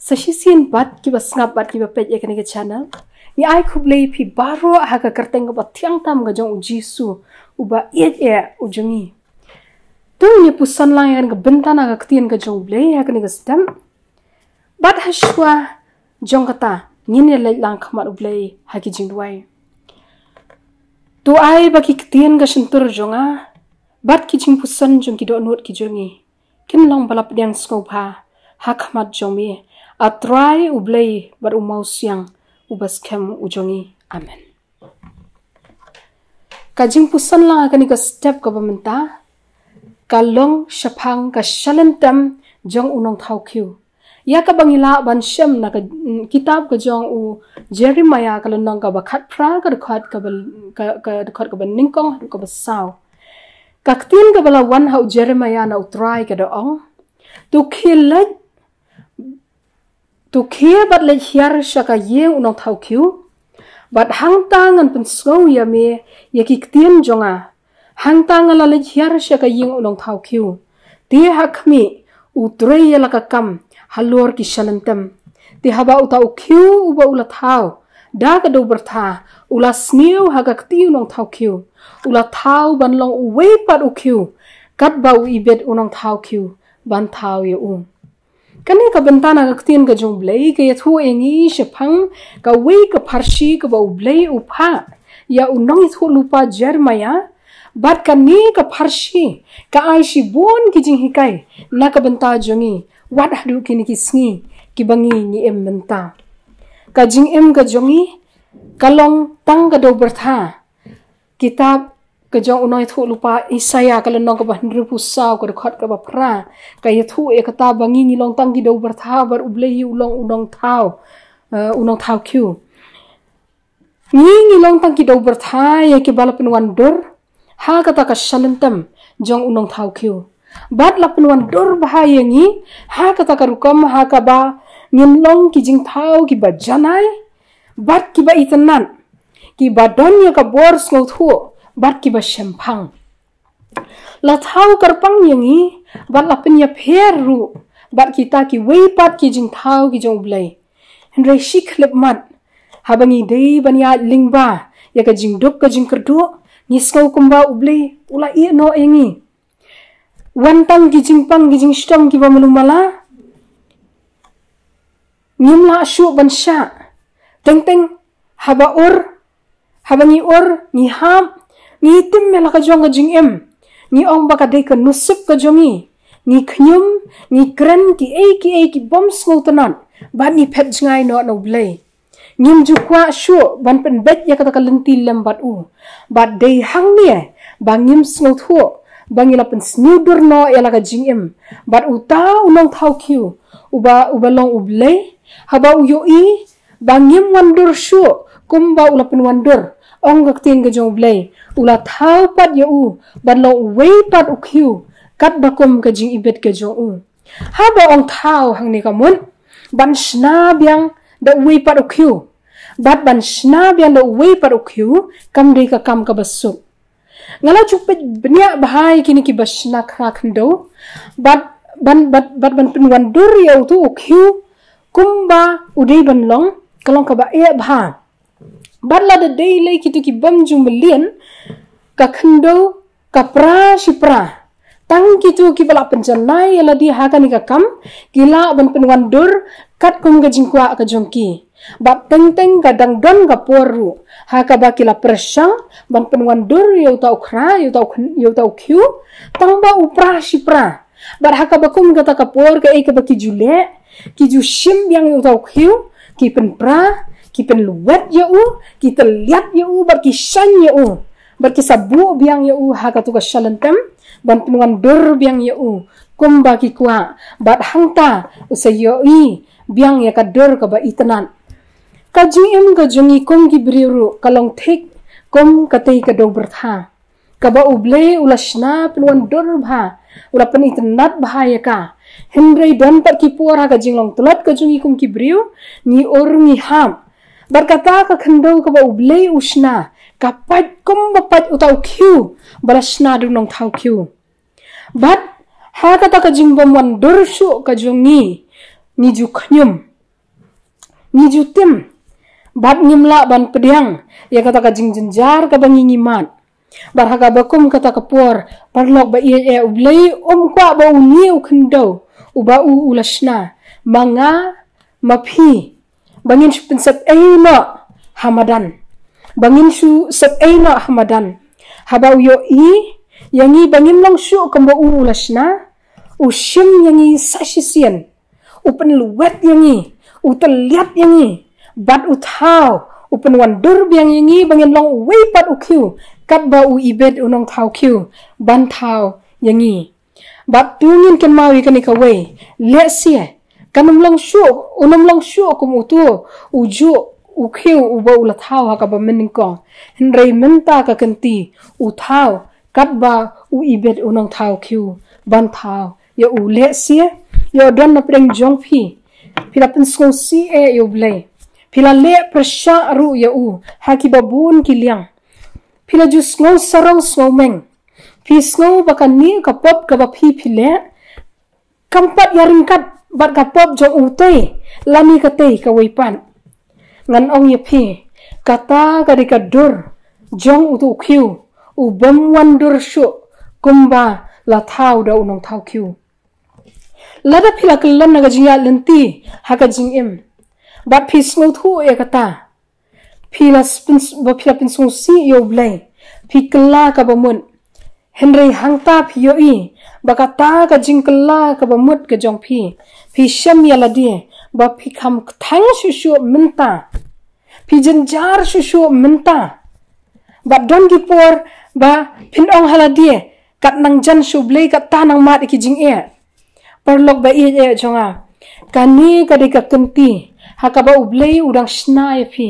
Sashisin bat ki basngap bat ki bapet ya kene ke channel. Ni ai khublei phi baro ha ka karteng ba thiang tam ga jong jisu uba et e ujungi. Tu ni pusan lang yan ga bentana ga ktien ga jong blei ha kene ke stem. Bat hashwa jong kata ngine le lang khamat ublei ha ki jingwai. Tu ai ba ki ktien ga shentur jonga. Bat ki jing pusan jong ki do not ki jongi. Kin long balap diang skopha ha khamat jong mi. Atrai ublei bar umau siang ubas kem ujongi. Amen. Kajing pusan lang akan ika step ka bamenta. Kalong syapang ka shalentam jong unong thau kiu. Ya ka bangila ban syam na ka kitab ka jong u Jeremiah kalonong ka bakhat pra ka dekat ka ningkong ka basaw. Kaktin ka bala wan hau Jeremiah na utrai ka doong. Tu khilat tu kia bat le hiar shaka ye unong thau kiu bat hang tangan pensau ya me ya kiktien jonga hang tangan la le hiar shaka ye unong thau kiu ti hakmi utre ya la kam halor ki shalantem ti haba utau kiu uba ula thau da ka do bertha ula sniu haga kti unong thau kiu ula thau ban long uwe pat u kiu kat bau ibet unong thau kiu ban thau ye Kani ka bentana ka ktien ka jong blei ka yathu engi syapang ka wei ka parsi ka bau blei upha ya unong ithu lupa Jeremiah bat kani ka parsi ka ai si bon ki jing hikai na ka benta jongi wat hadu kini ki sngi ki bangi ni em benta ka jing em ka jongi kalong tang ka do bertha kitab ka jong unong ithu lupa Isaya kalonong ka ba nrupu saw ka dekat ka ba pra ka yathu e kata bangi ni long tang ki do bertha bar ublei ulong unong thau kiu ni long tang ki do bertha ya ki balapen wandor ha kata ka shalentam jong unong thau kiu bat lapen wandor bahaya ngi ha kata ka rukam ha ka ba ngin long ki jing thau ki ba janai bat ki ba itanan ki ba don ya ka bor sngo thu bat ki ba shempang la thau karpang yangi bat la penya pheru bat kita ki wei pat ki jing thau ki jong blai hendrai shik lep mat habangi dei banya lingba ya ka jing dok ka jing kerdo ni skau kumba ublai ula i no engi wantang ki jing pang ki jing stam ki ba mulumala nimla shu ban sha teng teng haba or habangi or ni ham ni tim mela ka jong ka jing em ni ong baka dei ka nusup ka jongi ni khnyum ni kren ki ki bom sngotanan ba ni phet ngai no no blai nim ju kwa shu ban pen bet ya kata ka lentil lembat u ba dei hang ni ba ngim snothu bangila pen snudur no ya la ka jing em bat uta unong thau kiu uba long ublai haba u yo I bangim wandur shu kumba ulapen wandur ong gaktin ka jong blai ula thau pat ya u ban lo wei pat u kiu kat bakum ka jing ibet ka jong u haba ong thau hang ni kamun ban shna biang da wei pat u kiu bat ban shna biang da wei pat u kiu kam dei ka kam ka basuk ngala chupet benya bahai kini ki basna kha khndo bat ban pin wandur ya tu u kiu kumba udei ban long kalong ka ba e bha batla da dei lei kitu ki bam jumlian ka khndo ka pra shipra tang kitu ki bala penjanai ala di ha kan ka kam gila ban penwandur kat kum ga jingkwa ka jongki bat teng teng ka dang don ka poru ha ka ba kila pressang ban penwandur yo tau khra yo tau kyu tang ba upra shipra bar ha ka ba kum ga ta ka por ka e ka ba ki jule ki ju shim yang yo tau kyu ki pen pra ki pen luwet ya u ki teliat ya u bar ki shan ya u bar ki sabu biang ya u ha ka tu ka shalantem ban penwan dur biang ya u kumba ki kwa bat hangta usayo I biang ya ka dur ka ba itanan ka jim ka jungi kum ki briru kalong thik kum ka tei ka do bertha ka ba uble ulashna penwan dur bha ula pen itanat bahaya ka hendrai don pat ki pora ka jinglong tulat ka jungi kum ki briu ni or ni ham berkata ka khndo ka ba ublei usna kapat kum bapat utau kiu barasna dunong thau kiu bat ha kata ka jingbom wan dorshu ka jungi ni ju khnyum ni jutim bat ngimla ban pediang ya kata ka jing jenjar ka bangi ngimat bar haga bakum kata kapur parlok ba ie ublei kwa ba uniu khendo uba ulasna manga mapi bangin shupin sat eina hamadan bangin su sat eina hamadan haba yo yangi bangin long shu kamba ulasna ushim yangi sashisian upen luwet yangi uteliat yangi bat uthau upen wandur biang yangi bangin long weipat ukyu kat ba u ibet unong thau kyu ban thau yangi bat tungin ken mawi kanika we le sia kanum long shu unum long shu kum utu uju ukyu uba ula thau ha ka ba meningko henrei menta ka kenti uthau kat ba u ibet unong thau kyu ban thau ya u le sia yo don na preng jong phi pila pensong si yo blai pila le prasha ru ya u haki babun kiliang pila jus ngau sarong ngomeng pi ngau bakan ni kapop ka ba phi phile kampat yaringkat bat kapop jong utei lami katei ka weipan ngan ong ye phi kata kadika dur jong utu khiu u bam wandur shu kumba la thau da unong thau khiu lada pila kelan naga jinga lenti haka jingim bat phi ngau thu e kata pila spins ba pila pinsung si yo blai phi kala ka bamun henry hangta phi yo I bakata ka jingkala ka bamut ka jong phi sham yala die ba phi kham thang shu shu minta phi jenjar shu shu minta ba don gi por ba phin ong hala die kat nang jan shu blai ka ta nang mat ki jing e parlok ba e jonga kani ka de ka kenti haka ba ublei udang shna ye phi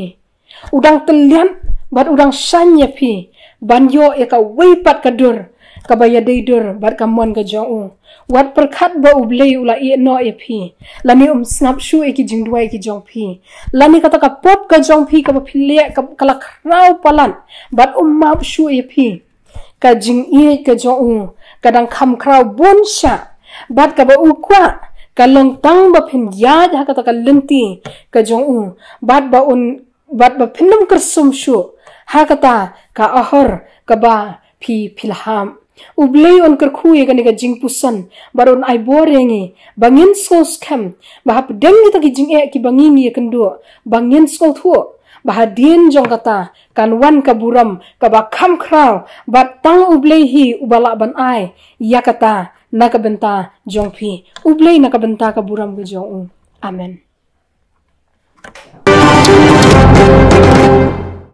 udang telian bat udang shan ye phi banyo e ka weipat ka dur ka ba ya deidur bat ka mon ka jong wat perkhat ba ublei ula e no e phi lani snap shu e ki jingdwai ki jong phi lani kata ka pop ka jong phi ka ba phile ka kala krau palan bat map shu e phi ka jing e ka jong kadang kham krau bon sha bat ka ba ukwa kalong tang ba phin ya ha kata ka lenti ka jong bat ba phinum kersum shu ha kata ka ahor ka ba phi philham ublei on kerkhu ye ka jing pusan baron ai borengi bangin skos kham ba hap deng ta ki jing e ki bangin ye kendo bangin sko thu ba hadin jong kata kan wan ka buram ka ba kham khrau ba tang ublei hi ubala ban ai ya kata nakabenta jong phi ublei nakabenta ka buram ka jong amen.